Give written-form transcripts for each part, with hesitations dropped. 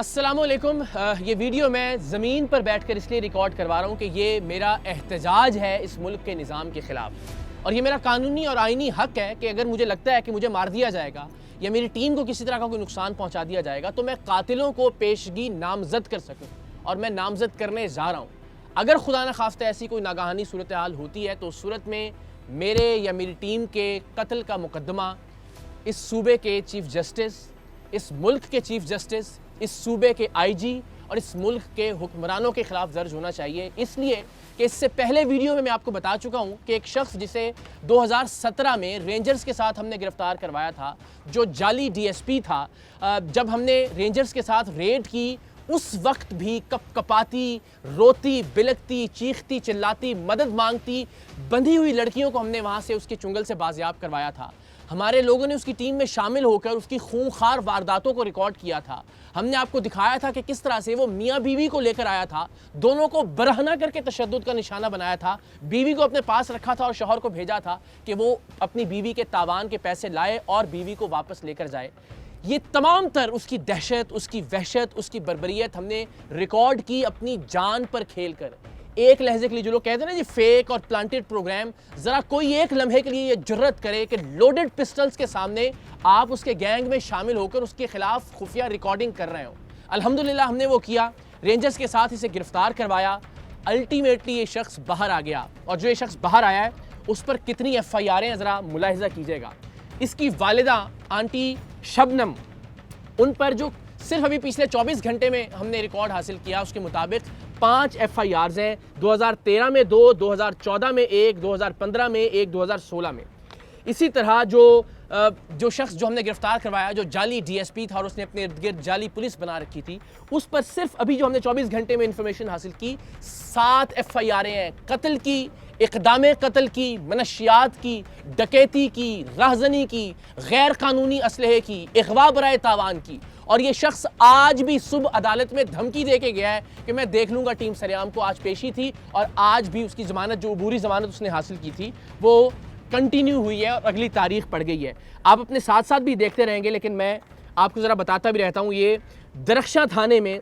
अस्सलामुअलैकुम। ये वीडियो मैं ज़मीन पर बैठकर इसलिए रिकॉर्ड करवा रहा हूँ कि ये मेरा एहतजाज है इस मुल्क के निज़ाम के ख़िलाफ़, और ये मेरा कानूनी और आइनी हक़ है कि अगर मुझे लगता है कि मुझे मार दिया जाएगा या मेरी टीम को किसी तरह का कोई नुकसान पहुँचा दिया जाएगा तो मैं कातिलों को पेशगी नामज़द कर सकूँ, और मैं नामज़द करने जा रहा हूँ। अगर खुदा न खास्ता ऐसी कोई नागहानी सूरत हाल होती है तो उस सूरत में मेरे या मेरी टीम के कत्ल का मुकदमा इस सूबे के चीफ़ जस्टिस, इस मुल्क के चीफ़ जस्टिस, इस सूबे के आईजी और इस मुल्क के हुक्मरानों के ख़िलाफ़ दर्ज होना चाहिए। इसलिए कि इससे पहले वीडियो में मैं आपको बता चुका हूँ कि एक शख्स जिसे 2017 में रेंजर्स के साथ हमने गिरफ़्तार करवाया था, जो जाली डीएसपी था, जब हमने रेंजर्स के साथ रेड की उस वक्त भी कपकपाती, रोती, बिलकती, चीखती, चिल्लाती, मदद मांगती, बंधी हुई लड़कियों को हमने वहाँ से उसके चुंगल से बाजियाब करवाया था। हमारे लोगों ने उसकी टीम में शामिल होकर उसकी खूंखार वारदातों को रिकॉर्ड किया था। हमने आपको दिखाया था कि किस तरह से वो मियाँ बीवी को लेकर आया था, दोनों को बरहना करके तशद्दुद का निशाना बनाया था, बीवी को अपने पास रखा था और शौहर को भेजा था कि वो अपनी बीवी के तावान के पैसे लाए और बीवी को वापस लेकर जाए। ये तमाम तर उसकी दहशत, उसकी वहशत, उसकी बर्बरियत हमने रिकॉर्ड की अपनी जान पर खेल कर। एक लहजे के लिए जो लोग कहते हैं ना जी फेक और प्लांटेड प्रोग्राम, ज़रा कोई एक लम्हे के लिए ये जुर्रत करे कि लोडेड पिस्टल्स के सामने आप उसके गैंग में शामिल होकर उसके खिलाफ खुफिया रिकॉर्डिंग कर रहे हो। अल्हम्दुलिल्लाह हमने वो किया, रेंजर्स के साथ इसे गिरफ्तार करवाया। अल्टीमेटली ये शख्स बाहर आ गया, और जो ये शख्स बाहर आया है उस पर कितनी FIR हैं ज़रा मुलाहिजा कीजिएगा। इसकी वालिदा आंटी शबनम, उन पर जो सिर्फ अभी पिछले 24 घंटे में हमने रिकॉर्ड हासिल किया उसके मुताबिक 5 FIRs हैं। 2013 में 2, 2014 में 1, 2015 में 1, 2016 में। इसी तरह जो शख्स जो हमने गिरफ्तार करवाया, जो जाली डीएसपी था और उसने अपने इर्द गिर्द जाली पुलिस बना रखी थी, उस पर सिर्फ अभी जो हमने 24 घंटे में इंफॉर्मेशन हासिल की 7 FIR हैं। कत्ल की, इक़दाम कत्ल की, मनशियात की, डकैती की, राहज़नी की, गैर कानूनी असलहे की, अगवा बराए तावान की। और ये शख्स आज भी सुबह अदालत में धमकी दे के गया है कि मैं देख लूँगा टीम सरेआम को। आज पेशी थी और आज भी उसकी ज़मानत, जो अबूरी ज़मानत उसने हासिल की थी, वो कंटिन्यू हुई है और अगली तारीख पड़ गई है। आप अपने साथ साथ भी देखते रहेंगे, लेकिन मैं आपको ज़रा बताता भी रहता हूँ। ये दरख्शां थाने में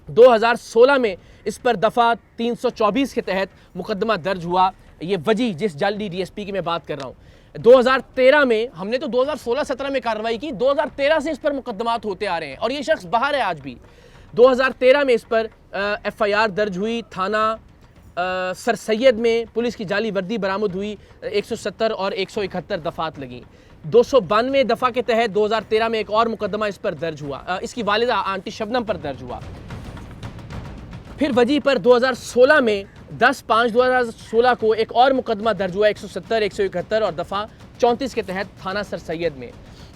2016 में इस पर दफ़ा 324 के तहत मुकदमा दर्ज हुआ। ये वजी जिस जाली DSP की मैं बात कर रहा हूँ, 2013 में हमने तो 2016-17 में कार्रवाई की, 2013 से इस पर मुकदमात होते आ रहे हैं और ये शख्स बाहर है आज भी। 2013 में इस पर FIR दर्ज हुई। थाना सर सैयद में पुलिस की जाली वर्दी बरामद हुई, 170 और 171 दफ़ात लगी। 292 दफ़ा के तहत 2013 में एक और मुकदमा इस पर दर्ज हुआ, इसकी वालिदा आंटी शबनम पर दर्ज हुआ। फिर वजी पर 2016 में 10/5/2016 को एक और मुकदमा दर्ज हुआ, 170, 171 और दफ़ा 34 के तहत थाना सर सैयद में।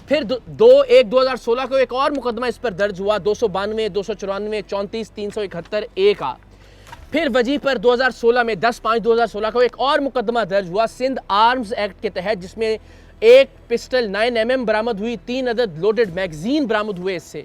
फिर 2/1/2016 को एक और मुकदमा इस पर दर्ज हुआ, 292, 294, 34, 371 A का। फिर वजी पर 2016 में 10/5/2016 को एक और मुकदमा दर्ज हुआ सिंध आर्म्स एक्ट के तहत, जिसमें एक पिस्टल 9mm बरामद हुई, 3 अदद लोडेड मैगजीन बरामद हुए इससे।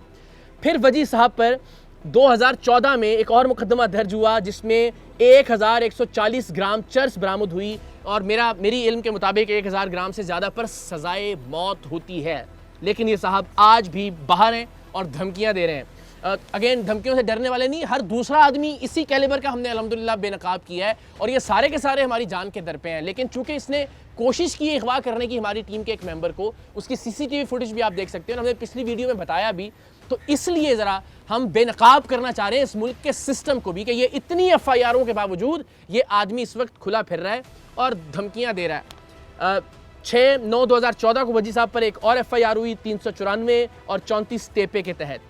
फिर वजी साहब पर 2014 में एक और मुकदमा दर्ज हुआ जिसमें 1140 ग्राम चर्स बरामद हुई, और मेरी इल्म के मुताबिक 1000 ग्राम से ज़्यादा पर सज़ाए मौत होती है। लेकिन ये साहब आज भी बाहर हैं और धमकियाँ दे रहे हैं। अगेन, धमकियों से डरने वाले नहीं, हर दूसरा आदमी इसी कैलिबर का हमने अल्हम्दुलिल्लाह बेनकाब किया है, और ये सारे के सारे हमारी जान के दर पे हैं। लेकिन चूंकि इसने कोशिश की अगवा करने की हमारी टीम के एक मेंबर को, उसकी CCTV फुटेज भी आप देख सकते हैं, हमने पिछली वीडियो में बताया भी, तो इसलिए ज़रा हम बेनकाब करना चाह रहे हैं इस मुल्क के सिस्टम को भी कि ये इतनी FIRों के बावजूद ये आदमी इस वक्त खुला फिर रहा है और धमकियाँ दे रहा है। 6/9/2014 को वजी साहब पर एक और FIR हुई, 394 और 34 टेपे के तहत।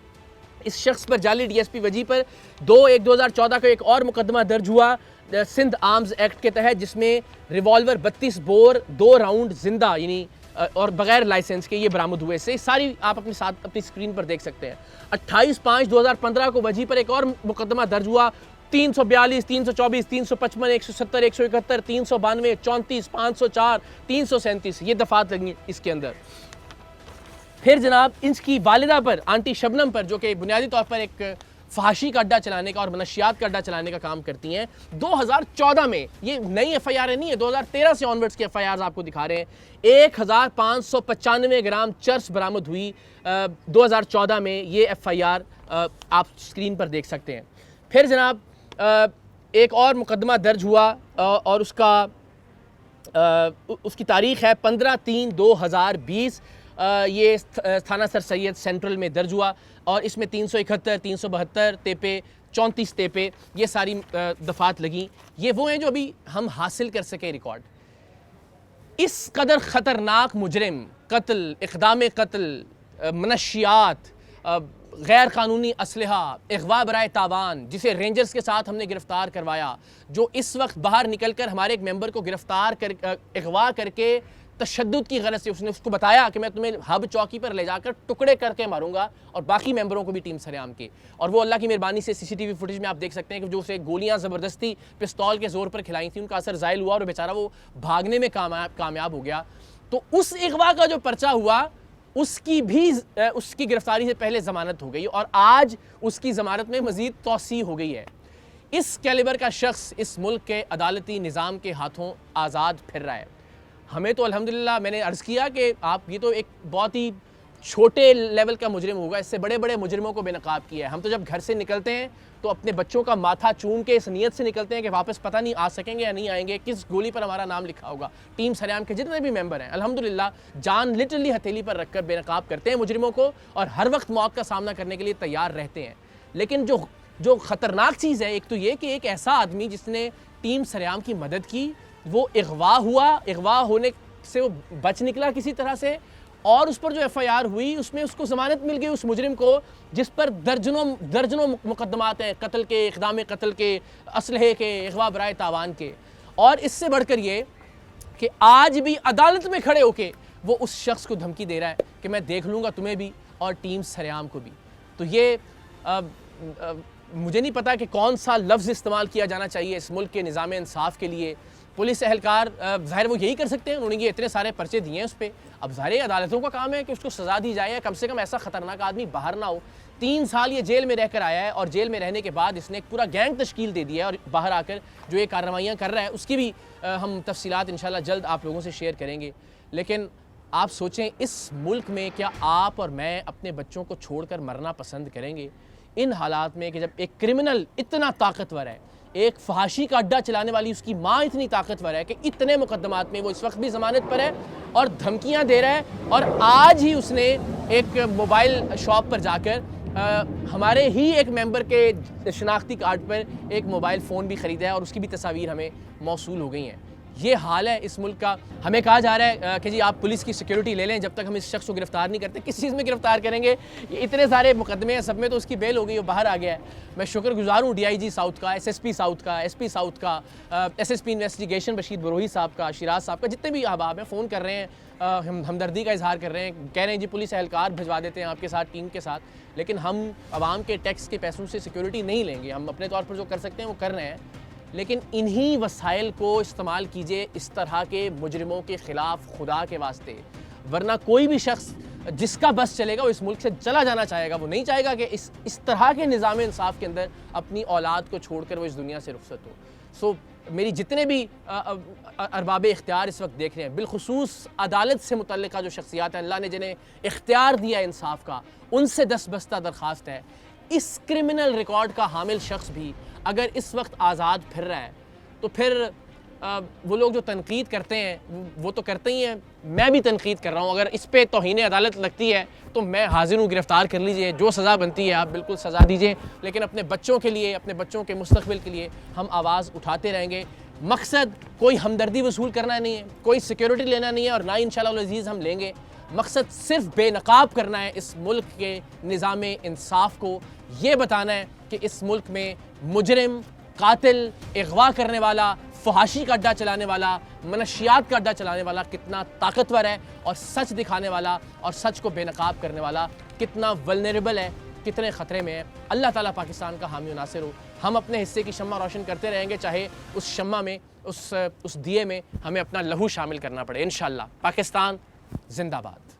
इस शख्स पर जाली DSP वजी पर 2/1/2014 को एक और मुकदमा दर्ज हुआ सिंध आर्म्स एक्ट के तहत, जिसमें रिवॉल्वर 32 बोर 2 राउंड जिंदा यानी और बगैर लाइसेंस के ये बरामद हुए से। सारी आप अपने साथ अपनी स्क्रीन पर देख सकते हैं। 28/5/2015 को वजी पर एक और मुकदमा दर्ज हुआ, 342, 324, 355, 170, 171, 392, 34, 504, 337 ये दफ़ात लगी इसके अंदर। फिर जनाब इसकी वालिदा पर, आंटी शबनम पर, जो कि बुनियादी तौर पर एक फहाशी का अड्डा चलाने का और मनशियात का अड्डा चलाने का काम करती हैं, 2014 में, ये नई FIR नहीं है, 2013 से ऑनवर्ड्स की FIRs आपको दिखा रहे हैं, 1595 ग्राम चर्स बरामद हुई 2014 में। ये FIR आप स्क्रीन पर देख सकते हैं। फिर जनाब एक और मुकदमा दर्ज हुआ और उसकी तारीख़ है 15/3/2020। ये थाना सर सैयद सेंट्रल में दर्ज हुआ और इसमें 371, 372 तेपे, 34 तेपे ये सारी दफ़ात लगी। ये वो हैं जो अभी हम हासिल कर सके रिकॉर्ड। इस कदर ख़तरनाक मुजरिम, कत्ल, इक़दाम कत्ल, मनशियात, गैर कानूनी असलहा, अगवा बराए तावान, जिसे रेंजर्स के साथ हमने गिरफ़्तार करवाया, जो इस वक्त बाहर निकल कर हमारे एक मेंबर को गिरफ़्तार कर अगवा करके तशद्दुद की गरज से उसने उसको बताया कि मैं तुम्हें हब चौकी पर ले जाकर टुकड़े करके मारूंगा और बाकी मेंबरों को भी टीम सरेआम के। और वो अल्लाह की मेहरबानी से सीसीटीवी फुटेज में आप देख सकते हैं कि जो उसे गोलियां ज़बरदस्ती पिस्तौल के ज़ोर पर खिलाई थी, उनका असर ज़ायल हुआ और बेचारा वो भागने में कामयाब हो गया। तो उस अगवा का जो पर्चा हुआ उसकी गिरफ्तारी से पहले ज़मानत हो गई और आज उसकी ज़मानत में मज़ीद तौसी हो गई है। इस कैलिबर का शख्स इस मुल्क के अदालती निज़ाम के हाथों आज़ाद फिर रहा है। हमें तो अल्हम्दुलिल्लाह, मैंने अर्ज़ किया कि आप ये तो एक बहुत ही छोटे लेवल का मुजरिम होगा, इससे बड़े बड़े मुजरिमों को बेनकाब किया है। हम तो जब घर से निकलते हैं तो अपने बच्चों का माथा चूम के इस नीयत से निकलते हैं कि वापस पता नहीं आ सकेंगे या नहीं आएंगे, किस गोली पर हमारा नाम लिखा होगा। टीम सरेआम के जितने भी मेंबर हैं अल्हम्दुलिल्लाह जान लिटरली हथेली पर रखकर बेनकाब करते हैं मुजरिमों को और हर वक्त मौत का सामना करने के लिए तैयार रहते हैं। लेकिन जो ख़तरनाक चीज़ है, एक तो ये कि एक ऐसा आदमी जिसने टीम सरेआम की मदद की, वो अगवा हुआ, अगवा होने से वो बच निकला किसी तरह से, और उस पर जो FIR हुई उसमें उसको ज़मानत मिल गई उस मुजरिम को जिस पर दर्जनों मुकदमात हैं, कत्ल के, इक़दाम कत्ल के, असलहे के, अगवा बराए तावान के। और इससे बढ़कर ये कि आज भी अदालत में खड़े होके वो उस शख्स को धमकी दे रहा है कि मैं देख लूँगा तुम्हें भी और टीम सरेआम को भी। तो ये मुझे नहीं पता कि कौन सा लफ्ज़ इस्तेमाल किया जाना चाहिए इस मुल्क के निज़ाम इंसाफ के लिए। पुलिस एहलकार ज़ाहिर वो यही कर सकते हैं, उन्होंने ये इतने सारे पर्चे दिए हैं उस पर। अब ज़ाहिर अदालतों का काम है कि उसको सज़ा दी जाए, कम से कम ऐसा ख़तरनाक आदमी बाहर ना हो। 3 साल ये जेल में रहकर आया है और जेल में रहने के बाद इसने एक पूरा गैंग तश्कील दे दिया है और बाहर आकर जो ये कार्रवाइयाँ कर रहा है उसकी भी हम तफसीलात इंशाल्लाह जल्द आप लोगों से शेयर करेंगे। लेकिन आप सोचें, इस मुल्क में क्या आप और मैं अपने बच्चों को छोड़कर मरना पसंद करेंगे इन हालात में कि जब एक क्रिमिनल इतना ताकतवर है, एक फहाशी का अड्डा चलाने वाली उसकी माँ इतनी ताकतवर है कि इतने मुकदमात में वो इस वक्त भी ज़मानत पर है और धमकियाँ दे रहा है। और आज ही उसने एक मोबाइल शॉप पर जाकर हमारे ही एक मेंबर के शनाख्ती कार्ड पर एक मोबाइल फ़ोन भी ख़रीदा है और उसकी भी तस्वीर हमें मौसूल हो गई हैं। ये हाल है इस मुल्क का। हमें कहा जा रहा है कि जी आप पुलिस की सिक्योरिटी ले लें जब तक हम इस शख्स को गिरफ्तार नहीं करते। किस चीज़ में गिरफ्तार करेंगे? ये इतने सारे मुकदमे हैं, सब में तो उसकी बेल हो गई, वो बाहर आ गया है। मैं शुक्रगुजार हूँ DIG साउथ का, SSP साउथ का, SP साउथ का, SSP इन्वेस्टिगेशन बशीर बरोही साहब का, शिराज साहब का, जितने भी अहबाब हैं फ़ोन कर रहे हैं, हमदर्दी का इजहार कर रहे हैं, कह रहे हैं जी पुलिस एहलकार भिजवा देते हैं आपके साथ, टीम के साथ। लेकिन हम आवाम के टैक्स के पैसों से सिक्योरिटी नहीं लेंगे। हम अपने तौर पर जो कर सकते हैं वो कर रहे हैं, लेकिन इन्हीं वसाइल को इस्तेमाल कीजिए इस तरह के मुजरिमों के ख़िलाफ़ खुदा के वास्ते। वरना कोई भी शख्स जिसका बस चलेगा वो इस मुल्क से चला जाना चाहेगा। वो नहीं चाहेगा कि इस तरह के निज़ाम इंसाफ के अंदर अपनी औलाद को छोड़कर वो इस दुनिया से रुखसत हो। सो मेरी जितने भी अरबाब इख्तियार इस वक्त देख रहे हैं, बिलखुसूस अदालत से मुतल्लिक़ा जो शख्सियात हैं, अल्लाह ने जिन्हें इख्तियार दिया इंसाफ का, उनसे दस्तबस्ता दरख्वास्त है, इस क्रिमिनल रिकॉर्ड का हामिल शख्स भी अगर इस वक्त आज़ाद फिर रहा है तो फिर वो लोग जो तनकीद करते हैं वो तो करते ही हैं, मैं भी तनकीद कर रहा हूँ। अगर इस पे तौहीन अदालत लगती है तो मैं हाजिर हूँ, गिरफ़्तार कर लीजिए, जो सज़ा बनती है आप बिल्कुल सज़ा दीजिए। लेकिन अपने बच्चों के लिए, अपने बच्चों के मुस्तक़बिल के लिए हम आवाज़ उठाते रहेंगे। मकसद कोई हमदर्दी वसूल करना नहीं है, कोई सिक्योरिटी लेना नहीं है और ना इंशाअल्लाह अज़ीज़ हम लेंगे। मकसद सिर्फ बेनकाब करना है इस मुल्क के निज़ाम इंसाफ को, ये बताना है कि इस मुल्क में मुजरिम, कातिल, अगवा करने वाला, फहाशी का अड्डा चलाने वाला, मनशियात का अड्डा चलाने वाला कितना ताकतवर है और सच दिखाने वाला और सच को बेनकाब करने वाला कितना वल्नरेबल है, कितने ख़तरे में है। अल्लाह ताला पाकिस्तान का हामी नासिर हो। हम अपने हिस्से की शम्मा रोशन करते रहेंगे, चाहे उस शम्मा में, उस दिए में हमें अपना लहू शामिल करना पड़े। इंशाअल्लाह। पाकिस्तान जिंदाबाद।